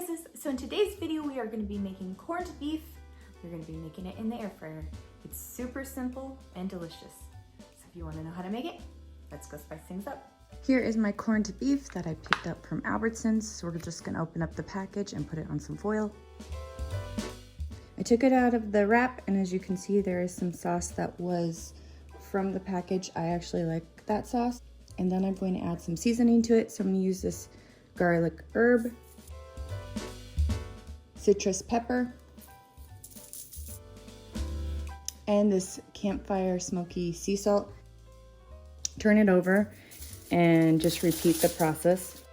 guys, so in today's video we are going to be making corned beef. We're going to be making it in the air fryer. It's super simple and delicious. So if you want to know how to make it, let's go spice things up. Here is my corned beef that I picked up from Albertsons. So we're just going to open up the package and put it on some foil. I took it out of the wrap, and as you can see there is some sauce that was from the package. I actually like that sauce. And then I'm going to add some seasoning to it. So I'm going to use this garlic herb, citrus pepper, and this campfire smoky sea salt. Turn it over and just repeat the process.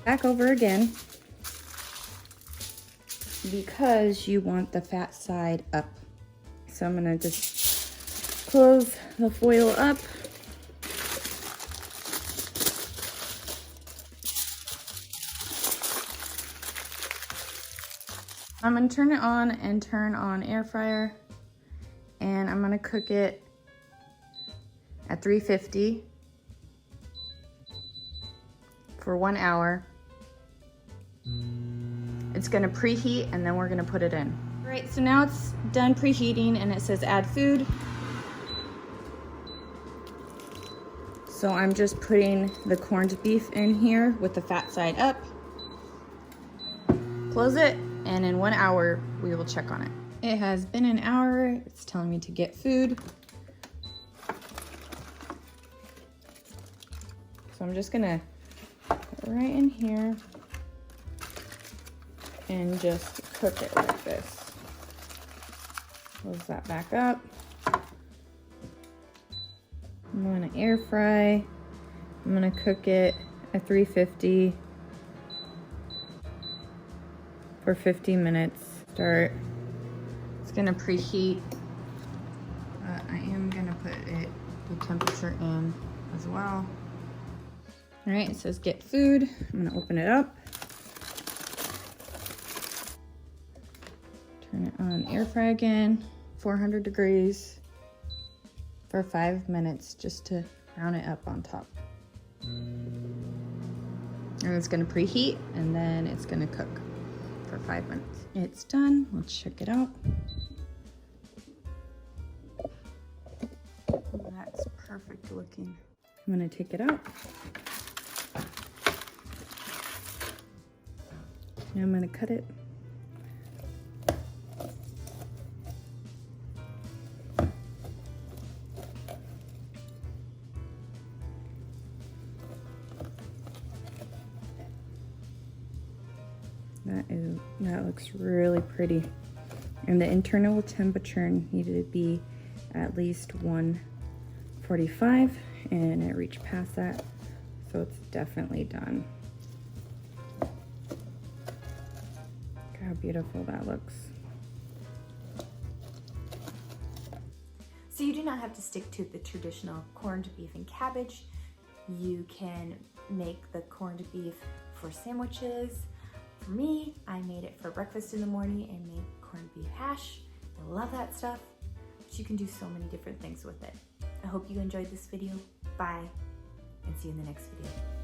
Back over again, because you want the fat side up. So I'm gonna just close the foil up. I'm gonna turn it on and turn on air fryer, and I'm gonna cook it at 350 for 1 hour. It's gonna preheat and then we're gonna put it in. All right, so now it's done preheating and it says add food. So I'm just putting the corned beef in here with the fat side up. Close it, and in 1 hour, we will check on it. It has been an hour. It's telling me to get food. So I'm just gonna put it right in here and just cook it like this. Close that back up. I'm gonna air fry. I'm gonna cook it at 350 for 50 minutes. Start. It's gonna preheat. I am gonna put it the temperature in as well. All right, it says get food. I'm gonna open it up. Turn it on air fry again, 400 degrees for 5 minutes, just to brown it up on top. And it's gonna preheat, and then it's gonna cook for 5 minutes. It's done. Let's check it out. That's perfect looking. I'm gonna take it out. Now I'm gonna cut it. That looks really pretty. And the internal temperature needed to be at least 145, and it reached past that, so it's definitely done. Look how beautiful that looks. So you do not have to stick to the traditional corned beef and cabbage. You can make the corned beef for sandwiches. For me, I made it for breakfast in the morning and made corned beef hash. I love that stuff. But you can do so many different things with it. I hope you enjoyed this video. Bye, and see you in the next video.